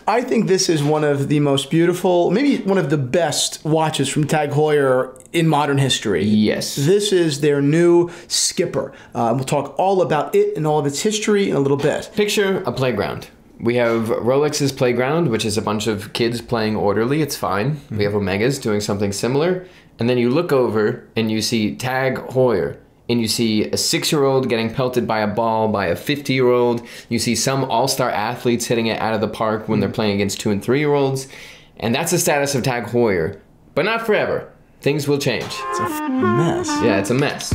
I think this is one of the most beautiful, maybe one of the best watches from Tag Heuer in modern history. Yes. This is their new Skipper. We'll talk all about it and all of its history in a little bit. Picture a playground. We have Rolex's playground, which is a bunch of kids playing orderly. It's fine. We have Omega's doing something similar. And then you look over and you see Tag Heuer. And you see a 6-year-old getting pelted by a ball by a 50-year-old. You see some all-star athletes hitting it out of the park when they're playing against 2- and 3-year-olds. And that's the status of Tag Heuer. But not forever. Things will change. It's a mess. Yeah, it's a mess.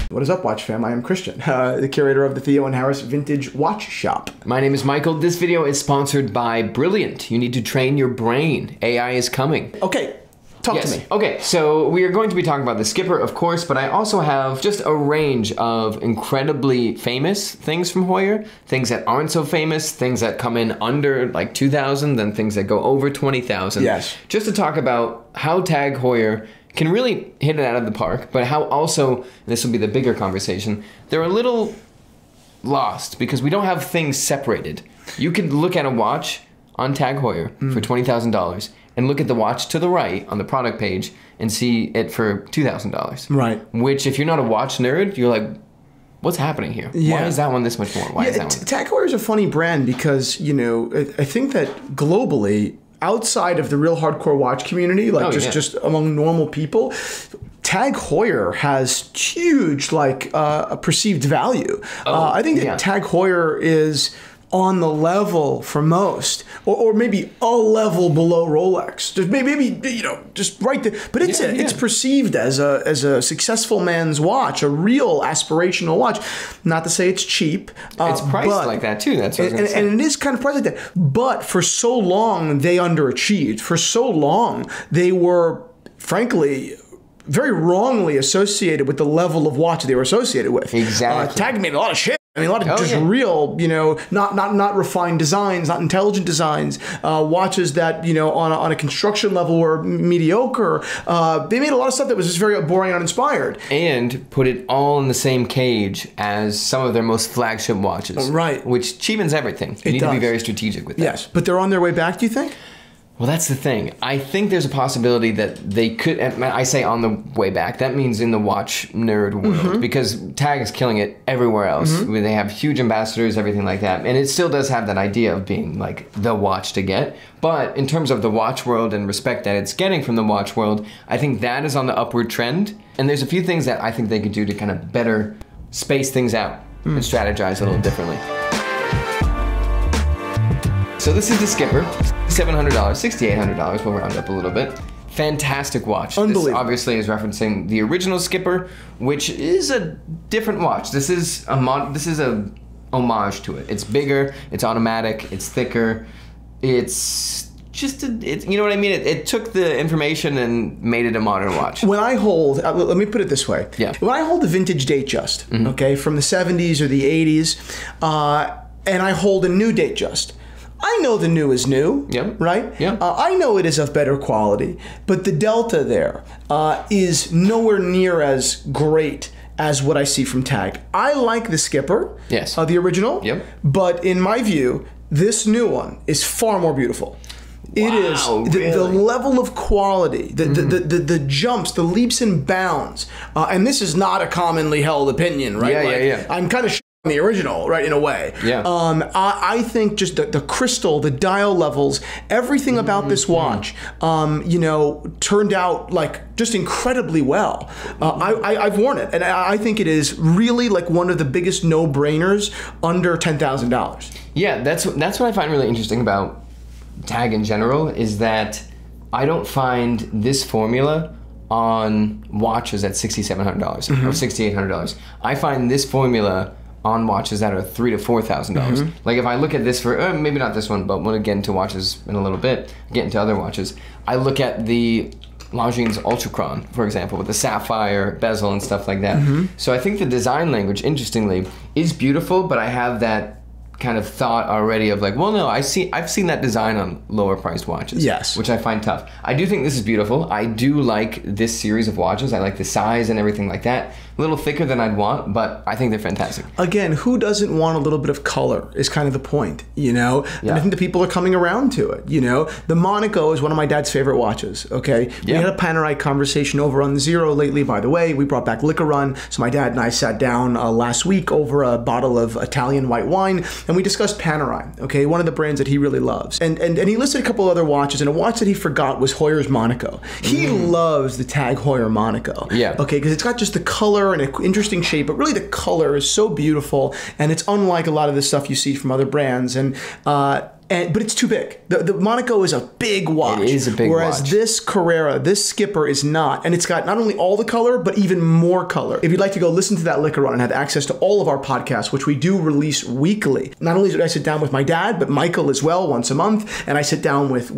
What is up, Watch Fam? I am Christian, the curator of the Theo and Harris Vintage Watch Shop. My name is Michael. This video is sponsored by Brilliant. You need to train your brain. AI is coming. Okay, talk to me. Okay, so we are going to be talking about the Skipper, of course, but I also have just a range of incredibly famous things from Heuer, things that aren't so famous, things that come in under like 2,000, then things that go over 20,000. Yes. Just to talk about how Tag Heuer can really hit it out of the park, but how also, and this will be the bigger conversation, they're a little lost because we don't have things separated. You can look at a watch on Tag Heuer for $20,000 and look at the watch to the right on the product page and see it for $2,000. Right. Which, if you're not a watch nerd, you're like, what's happening here? Yeah. Why is that one this much more? Why is that one? Tag Heuer is a funny brand because, you know, I think that globally, outside of the real hardcore watch community, like just among normal people, Tag Heuer has huge a perceived value. I think that Tag Heuer is on the level for most, or maybe a level below Rolex. Just maybe you know, just right there. But it's perceived as a successful man's watch, a real aspirational watch. Not to say it's cheap. It's priced like that too. That's what I was gonna say. And it is kind of priced like that. But for so long they underachieved. For so long they were, frankly, very wrongly associated with the level of watch they were associated with. Exactly. Tag made a lot of shit. I mean, a lot of real, you know, not refined designs, not intelligent designs, watches that, you know, on a construction level were mediocre. They made a lot of stuff that was just very boring and uninspired. And put it all in the same cage as some of their most flagship watches. Right. Which cheapens everything. You need to be very strategic with that. Yes, but they're on their way back, do you think? Well, that's the thing. I think there's a possibility that they could, I say on the way back, that means in the watch nerd world, because Tag is killing it everywhere else. They have huge ambassadors, everything like that. And it still does have that idea of being like the watch to get. But in terms of the watch world and respect that it's getting from the watch world, I think that is on the upward trend. And there's a few things that I think they could do to kind of better space things out and strategize a little differently. So this is the Skipper, $700, $6,800, we'll round up a little bit. Fantastic watch. Unbelievable. This obviously is referencing the original Skipper, which is a different watch. This is a homage to it. It's bigger, it's automatic, it's thicker, it's just, you know what I mean? It took the information and made it a modern watch. When I hold, let me put it this way. Yeah. When I hold a vintage date just, okay, from the 70s or the 80s, and I hold a new date just, I know the new is new, right? Yeah. I know it is of better quality, but the delta there is nowhere near as great as what I see from Tag. I like the Skipper, the original, but in my view, this new one is far more beautiful. It is the level of quality, the jumps, the leaps and bounds, and this is not a commonly held opinion, right? I'm kind of the original, right, in a way. I think just the crystal, the dial levels, everything about this watch, you know, turned out like just incredibly well. I've worn it, and I think it is really like one of the biggest no-brainers under $10,000. Yeah, that's what I find really interesting about Tag in general, is that I don't find this formula on watches at $6,700 or $6,800. I find this formula on watches that are $3,000 to $4,000. Like if I look at this for, maybe not this one, but when I get into watches in a little bit, get into other watches, I look at the Longines Ultrachron, for example, with the sapphire bezel and stuff like that. So I think the design language, interestingly, is beautiful, but I have that kind of thought already of like, well, no, I've seen that design on lower priced watches. Yes. Which I find tough. I do think this is beautiful. I do like this series of watches. I like the size and everything like that. A little thicker than I'd want, but I think they're fantastic. Again, who doesn't want a little bit of color is kind of the point, you know? And I think the people are coming around to it, you know? The Monaco is one of my dad's favorite watches, okay? We had a Panerai conversation over on Zero lately, by the way. We brought back Liquor Run, so my dad and I sat down last week over a bottle of Italian white wine, and we discussed Panerai, okay? One of the brands that he really loves. And he listed a couple other watches, and a watch that he forgot was Heuer's Monaco. He loves the Tag Heuer Monaco, okay? Because it's got just the color and an interesting shape, but really the color is so beautiful, and it's unlike a lot of the stuff you see from other brands. But it's too big. The Monaco is a big watch. It is a big watch. Whereas this Carrera, this Skipper is not. And it's got not only all the color, but even more color. If you'd like to go listen to that Liquor Run and have access to all of our podcasts, which we do release weekly, not only do I sit down with my dad, but Michael as well once a month, and I sit down with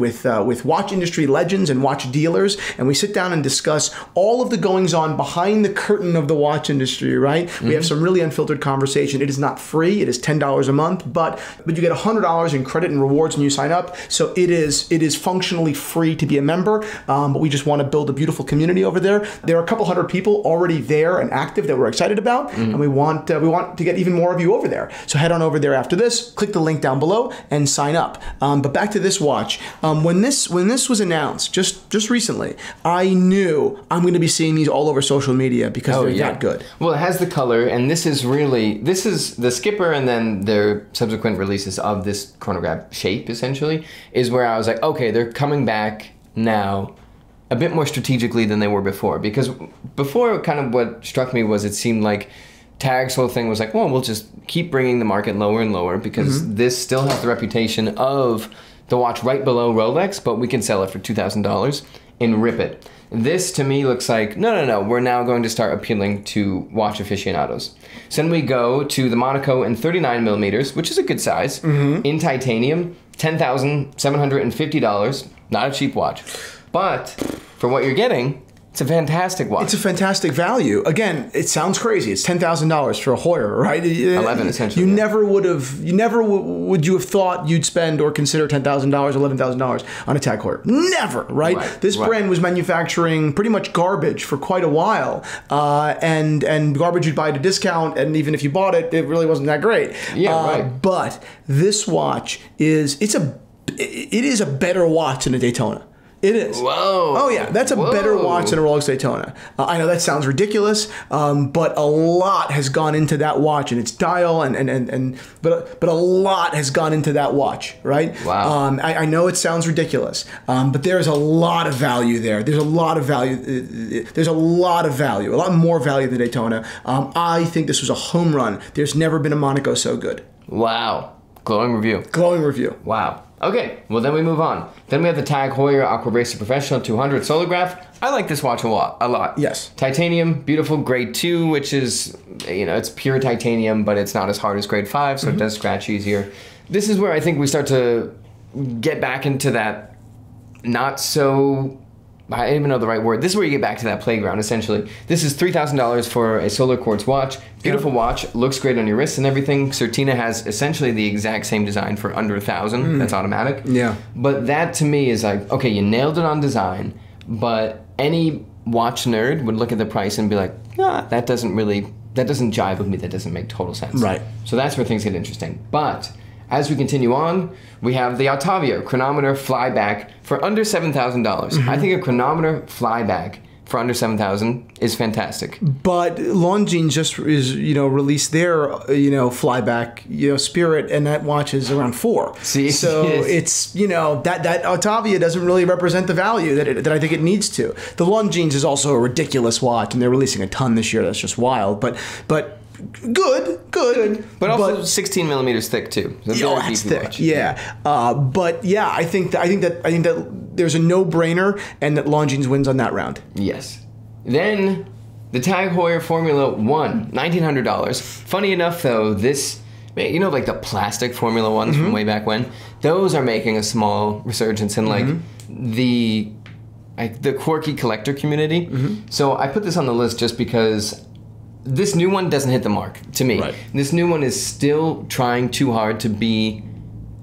watch industry legends and watch dealers, and we sit down and discuss all of the goings-on behind the curtain of the watch industry, right? We have some really unfiltered conversation. It is not free. It is $10 a month, but you get $100 in credit and rewards when you sign up. So it is functionally free to be a member, but we just want to build a beautiful community over there. There are a couple hundred people already there and active that we're excited about, and we want to get even more of you over there. So head on over there after this, click the link down below, and sign up. But back to this watch. When this was announced just recently, I knew I'm going to be seeing these all over social media because they're that good. Well, it has the color, and this is the Skipper, and then their subsequent releases of this chronograph shape essentially is where I was like, okay, they're coming back now a bit more strategically than they were before, because before kind of what struck me was it seemed like Tag's whole thing was like, well, we'll just keep bringing the market lower and lower because this still has the reputation of the watch right below Rolex, but we can sell it for $2,000 and rip it. This to me looks like, no, we're now going to start appealing to watch aficionados. So then we go to the Monaco in 39 millimeters, which is a good size, in titanium, $10,750, not a cheap watch. But for what you're getting, it's a fantastic watch. It's a fantastic value. Again, it sounds crazy. It's $10,000 for a Heuer, right? 11 essentially. You never would you have thought you'd spend or consider $10,000, $11,000 on a Tag Heuer? Never, right? This brand was manufacturing pretty much garbage for quite a while, and garbage you'd buy at a discount, and even if you bought it, it really wasn't that great. But this watch is a better watch than a Daytona. It is. Whoa. Oh yeah, that's a better watch than a Rolex Daytona. I know that sounds ridiculous, but a lot has gone into that watch and its dial, but a lot has gone into that watch, right? Wow. I know it sounds ridiculous, but there's a lot of value there. There's a lot of value. There's a lot of value, a lot more value than Daytona. I think this was a home run. There's never been a Monaco so good. Wow. Glowing review. Glowing review. Wow. Okay, well then we move on. Then we have the Tag Heuer Aqua Bracelet Professional 200 Solograph. I like this watch a lot. Yes. Titanium, beautiful grade 2, which is, it's pure titanium, but it's not as hard as grade 5, so it does scratch easier. This is where I think we start to get back into that not so... I don't even know the right word. This is where you get back to that playground, essentially. This is $3,000 for a solar quartz watch. Beautiful watch, looks great on your wrists and everything. Certina has essentially the exact same design for under $1,000. That's automatic. Yeah. But that to me is like, okay, you nailed it on design, but any watch nerd would look at the price and be like, that doesn't jive with me. That doesn't make total sense. Right. So that's where things get interesting. But as we continue on, we have the Altavia chronometer flyback for under $7,000. I think a chronometer flyback for under $7,000 is fantastic. But Longines just released their flyback Spirit, and that watch is around $4,000. See, so it's that Altavia doesn't really represent the value that I think it needs to. The Longines is also a ridiculous watch, and they're releasing a ton this year. That's just wild, but. Good. But also 16 millimeters thick too. So that's thick. Watch. Yeah. But yeah, I think that there's a no-brainer, and that Longines wins on that round. Yes. Then the Tag Heuer Formula 1, $1,900. Funny enough, though, this, like the plastic Formula 1s from way back when, those are making a small resurgence in the quirky collector community. So I put this on the list just because this new one doesn't hit the mark to me. Right. This new one is still trying too hard to be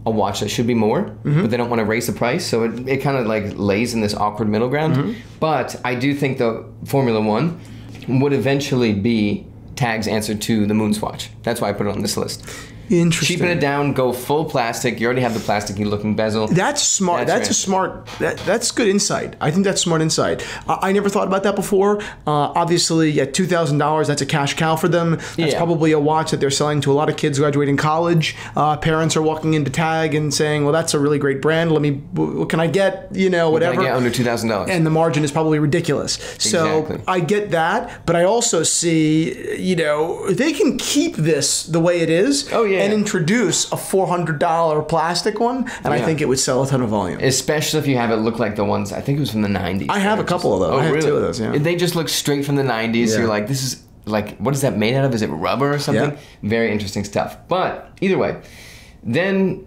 a watch that should be more, but they don't want to raise the price, so it kind of like lays in this awkward middle ground. But I do think the Formula One would eventually be Tag's answer to the Moonswatch. That's why I put it on this list. Interesting. Cheapen it down, go full plastic. You already have the plasticky looking bezel. That's smart. That's good insight. I think that's smart insight. I never thought about that before. Obviously, at $2,000, that's a cash cow for them. That's probably a watch that they're selling to a lot of kids graduating college. Parents are walking into Tag and saying, well, that's a really great brand. What can I get? You know, whatever. What can I get under $2,000? And the margin is probably ridiculous. So I get that, but I also see, you know, they can keep this the way it is. And introduce a $400 plastic one, and I think it would sell a ton of volume. Especially if you have it look like the ones, I think it was from the 90s. I have a couple of those. Oh, I have really? 2 of those, yeah. They just look straight from the 90s. You're like, this is, like, what is that made out of? Is it rubber or something? Very interesting stuff. But either way, then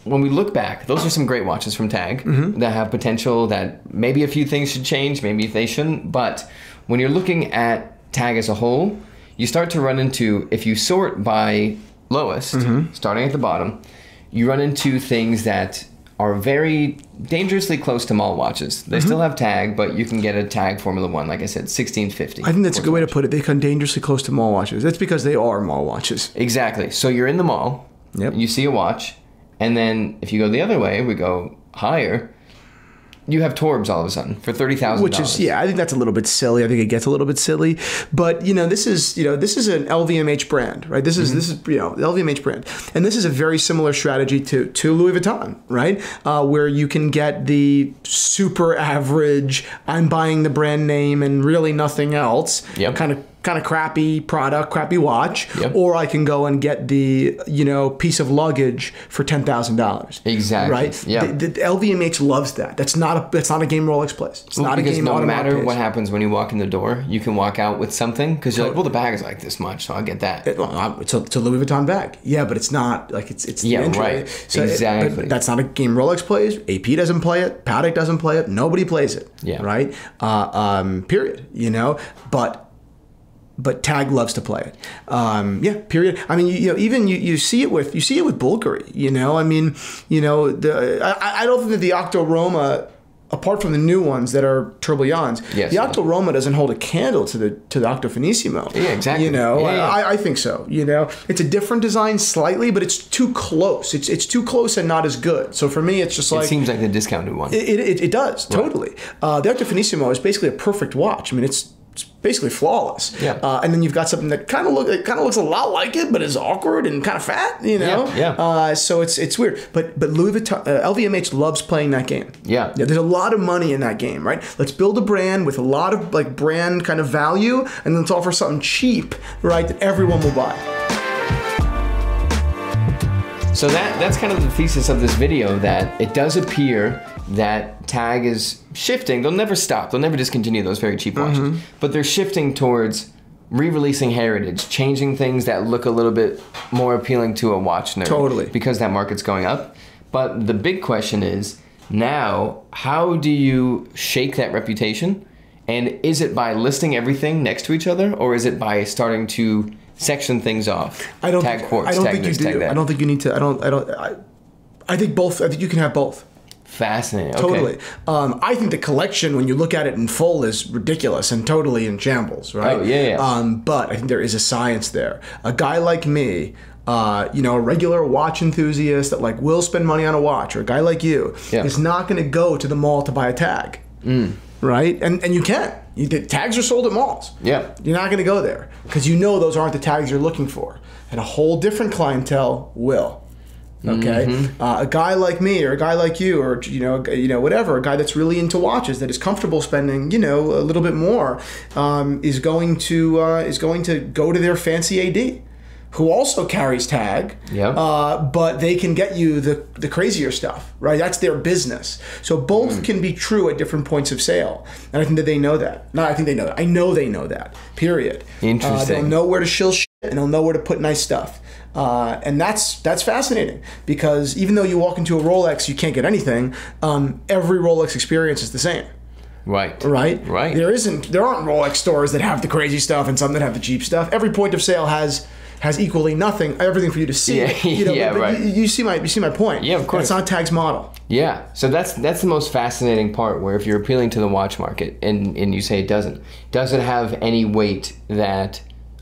when we look back, those are some great watches from Tag that have potential, that maybe a few things should change, maybe they shouldn't. But when you're looking at Tag as a whole, you start to run into, if you sort by lowest, starting at the bottom, you run into things that are very dangerously close to mall watches. They still have Tag, but you can get a Tag Formula One, like I said, $1,650. I think that's a good way to put it. They come dangerously close to mall watches. That's because they are mall watches. Exactly. So you're in the mall, you see a watch, and then if you go the other way, we go higher, you have Torbs all of a sudden for $30,000. Which is, I think that's a little bit silly. I think it gets a little bit silly. But, you know, this is an LVMH brand, right? This is you know, the LVMH brand. And this is a very similar strategy to Louis Vuitton, right? Where you can get the super average, I'm buying the brand name and really nothing else, kind of crappy product, crappy watch, or I can go and get the, you know, piece of luggage for $10,000. Exactly. Right? Yeah. The LVMH loves that. That's not a game Rolex plays. It's not a game no Audemars matter plays. what happens when you walk in the door, you can walk out with something because you're like, well, the bag is like this much, so I'll get that. It's a Louis Vuitton bag. Yeah, but it's not like it's the entry. Right. So exactly. But that's not a game Rolex plays. AP doesn't play it. Patek doesn't play it. Nobody plays it. Yeah. Right. Period. You know, but Tag loves to play it. Period. I mean, you know, even you see it with Bulgari. You know, I mean, you know, I don't think that the Octo Roma, apart from the new ones that are tourbillons, the Octo Roma doesn't hold a candle to the Octo Finissimo. Yeah, exactly. You know, I think so. You know, it's a different design slightly, but it's too close. It's too close and not as good. So for me, it's just like, it seems like the discounted one. It does totally. The Octo Finissimo is basically a perfect watch. I mean, it's basically flawless. Yeah. And then you've got something that kind of looks a lot like it, but is awkward and kind of fat. You know. Yeah. So it's weird. But Louis Vuitton, LVMH loves playing that game. Yeah. There's a lot of money in that game, right? Let's build a brand with a lot of like brand kind of value, and let's offer something cheap, right, that everyone will buy. So that's kind of the thesis of this video, that it does appear that Tag is shifting. They'll never stop. They'll never discontinue those very cheap watches. But they're shifting towards re-releasing heritage, changing things that look a little bit more appealing to a watch nerd. Totally. Because that market's going up. But the big question is, now, how do you shake that reputation? And is it by listing everything next to each other, or is it by starting to section things off? I don't think you do. I don't think you need to. I think both. I think you can have both. Fascinating. Totally. Okay. I think the collection, when you look at it in full, is ridiculous and totally in shambles, right? Oh, yeah. But I think there is a science there. A guy like me, you know, a regular watch enthusiast that like will spend money on a watch, or a guy like you, is not going to go to the mall to buy a Tag, right? And you can. Tags are sold at malls. Yeah. You're not going to go there because you know those aren't the tags you're looking for, and a whole different clientele will. Okay, a guy like me, or a guy like you, or you know, whatever, a guy that's really into watches, that is comfortable spending, you know, a little bit more, is going to go to their fancy AD, who also carries Tag. But they can get you the crazier stuff, right? That's their business. So both can be true at different points of sale, and I think that they know that. No, I think they know that. I know they know that. Period. Interesting. They'll know where to shill shit, and they'll know where to put nice stuff. And that's fascinating, because even though you walk into a Rolex, you can't get anything. Every Rolex experience is the same, Right. Right? Right. There aren't Rolex stores that have the crazy stuff and some that have the cheap stuff. Every point of sale has equally everything for you to see. Right. You see my point. Yeah, of course. It's not Tag's model. Yeah. So that's the most fascinating part, where if you're appealing to the watch market and you say it doesn't have any weight that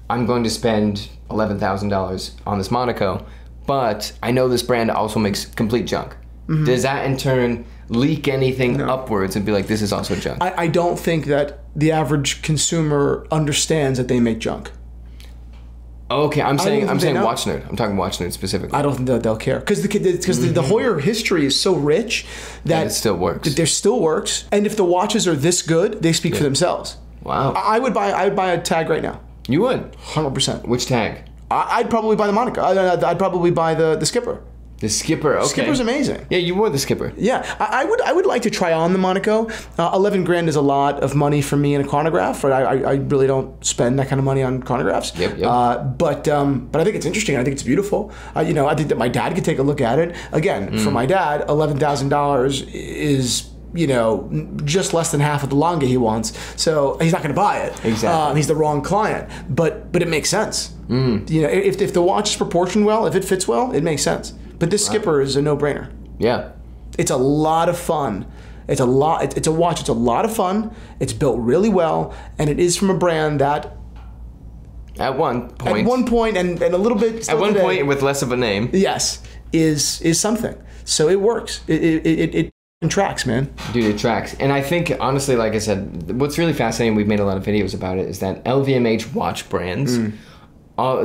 I'm going to spend $11,000 on this Monaco, but I know this brand also makes complete junk. Mm-hmm. Does that in turn leak anything upwards and be like, this is also junk? I don't think that the average consumer understands that they make junk. Okay, I'm saying watch nerd. I'm talking watch nerd specifically. I don't think that they'll care because the Heuer history is so rich that it still works. There still works, and if the watches are this good, they speak for themselves. Wow. I would buy a Tag right now. You would? 100%. Which Tag? I'd probably buy the Monaco. I'd probably buy the Skipper. The Skipper, okay. Skipper's amazing. Yeah, you wore the Skipper. Yeah, I would like to try on the Monaco. 11 grand is a lot of money for me in a chronograph. Right? I really don't spend that kind of money on chronographs. Yep. But I think it's interesting. I think it's beautiful. I think that my dad could take a look at it. Again, for my dad, $11,000 is just less than half of the Lange he wants. So he's not going to buy it. Exactly. He's the wrong client. But it makes sense. If the watch is proportioned well, if it fits well, it makes sense. But this Skipper is a no-brainer. Yeah. It's a lot of fun. It's a watch. It's a lot of fun. It's built really well, and it is from a brand that at one point and a little bit at one point with less of a name. Yes, is something. So it works. It tracks, man. Dude, it tracks. And I think, honestly, like I said, what's really fascinating, we've made a lot of videos about it, is that LVMH watch brands,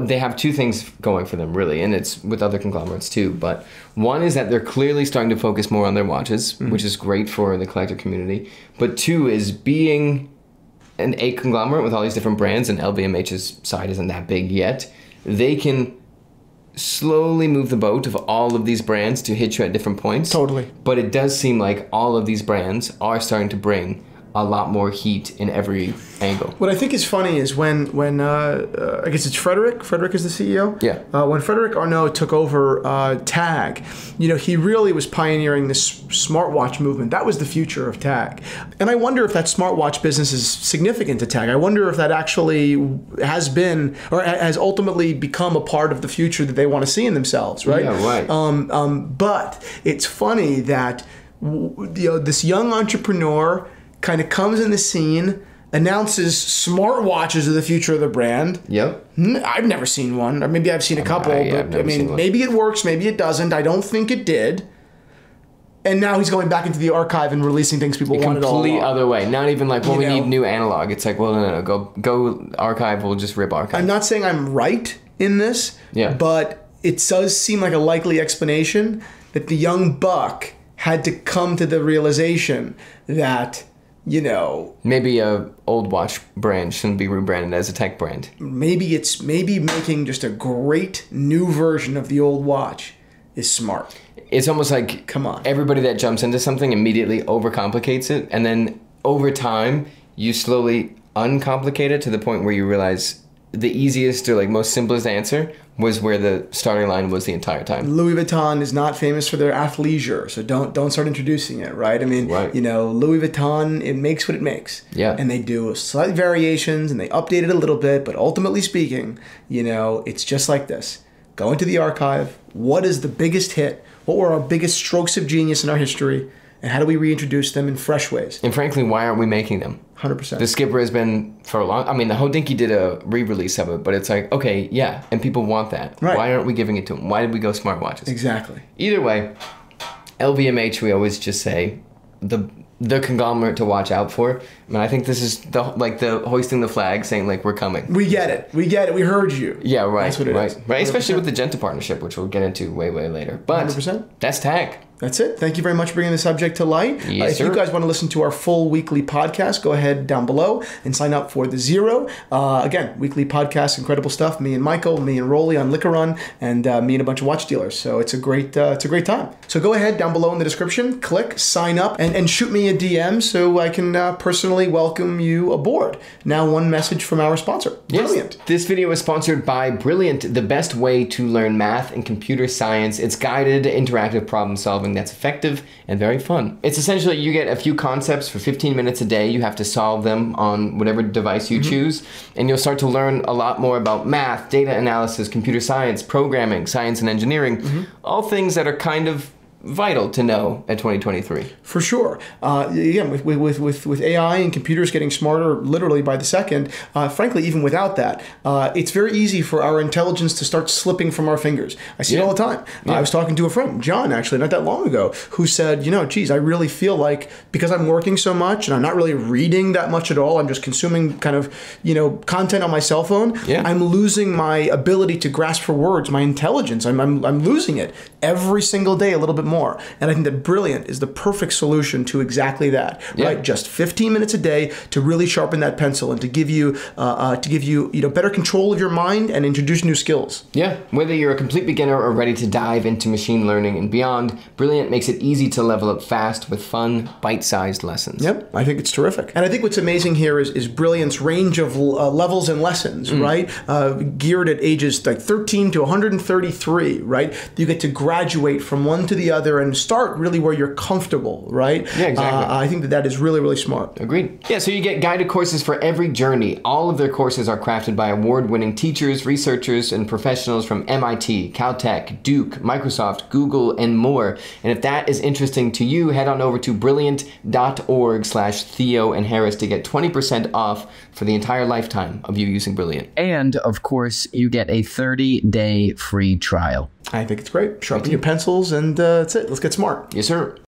they have two things going for them, really, and it's with other conglomerates too. But one is that they're clearly starting to focus more on their watches, which is great for the collector community. But two is being a conglomerate with all these different brands, and LVMH's side isn't that big yet, they can slowly move the boat of all of these brands to hit you at different points. Totally. But it does seem like all of these brands are starting to bring a lot more heat in every angle. What I think is funny is when I guess it's Frederick. Frederick is the CEO. Yeah. When Frederick Arnault took over Tag, he really was pioneering this smartwatch movement. That was the future of Tag. And I wonder if that smartwatch business is significant to Tag. I wonder if that actually has been or has ultimately become a part of the future that they want to see in themselves, right? Yeah, right. But it's funny that this young entrepreneur kind of comes in the scene, announces smartwatches are the future of the brand. Yep. I've never seen one, or maybe I've seen a couple, but I mean, maybe it works, maybe it doesn't. I don't think it did. And now he's going back into the archive and releasing things people wanted all along. Complete other way. Not even like, well, we need new analog. It's like, well, no, go archive. We'll just rip archive. I'm not saying I'm right in this, but it does seem like a likely explanation that the young buck had to come to the realization that, maybe a old watch brand shouldn't be rebranded as a tech brand. Maybe making just a great new version of the old watch is smart. It's almost like, come on, everybody that jumps into something immediately overcomplicates it, and then over time you slowly uncomplicate it to the point where you realize the easiest or most simplest answer was where the starting line was the entire time. Louis Vuitton is not famous for their athleisure, so don't start introducing it, right? I mean, Louis Vuitton, it makes what it makes. Yeah. And they do slight variations and they update it a little bit, but ultimately speaking, it's just like this. Go into the archive. What is the biggest hit? What were our biggest strokes of genius in our history? And how do we reintroduce them in fresh ways? And frankly, why aren't we making them? 100%. The Skipper has been for a long... I mean, the Hodinkee did a re-release of it, but it's like, okay, yeah, and people want that. Right. Why aren't we giving it to them? Why did we go smartwatches? Exactly. Either way, LVMH, we always just say the conglomerate to watch out for. I mean, I think this is the hoisting the flag, saying we're coming. We get it. We heard you. Yeah, right. That's what it is. Right. Especially with the Genta partnership, which we'll get into way later. But 100%. That's Tag. That's it. Thank you very much for bringing the subject to light. Yes, if you guys want to listen to our full weekly podcast, go ahead down below and sign up for the Zero. Again, weekly podcast, incredible stuff. Me and Michael, me and Rolly on Liquor Run, and me and a bunch of watch dealers. So it's a great time. So go ahead down below in the description, click, sign up, and shoot me a DM so I can personally welcome you aboard. Now, one message from our sponsor, Brilliant. Yes. This video is sponsored by Brilliant, the best way to learn math and computer science. It's guided, interactive problem solving solving that's effective and very fun. It's essentially you get a few concepts for 15 minutes a day. You have to solve them on whatever device you choose, and you'll start to learn a lot more about math, data analysis, computer science, programming, science and engineering, all things that are kind of vital to know at 2023. For sure. Again, with AI and computers getting smarter literally by the second, frankly, even without that, it's very easy for our intelligence to start slipping from our fingers. I see it all the time. I was talking to a friend, John, actually, not that long ago, who said, geez, I really feel like because I'm working so much and I'm not really reading that much at all, I'm just consuming kind of, content on my cell phone, I'm losing my ability to grasp for words, my intelligence. I'm losing it every single day a little bit more. And I think that Brilliant is the perfect solution to exactly that, right? Just 15 minutes a day to really sharpen that pencil and to give you better control of your mind and introduce new skills. Yeah, whether you're a complete beginner or ready to dive into machine learning and beyond, Brilliant makes it easy to level up fast with fun, bite-sized lessons. Yep, I think it's terrific. And I think what's amazing here is Brilliant's range of levels and lessons, right? Geared at ages like 13 to 133, right? You get to graduate from one to the other and start really where you're comfortable, right? Yeah, exactly. I think that is really, really smart. Agreed. Yeah, so you get guided courses for every journey. All of their courses are crafted by award-winning teachers, researchers, and professionals from MIT, Caltech, Duke, Microsoft, Google, and more. And if that is interesting to you, head on over to brilliant.org/Theo and Harris to get 20% off for the entire lifetime of you using Brilliant. And, of course, you get a 30-day free trial. I think it's great. Sharpen your pencils and that's it. Let's get smart. Yes, sir.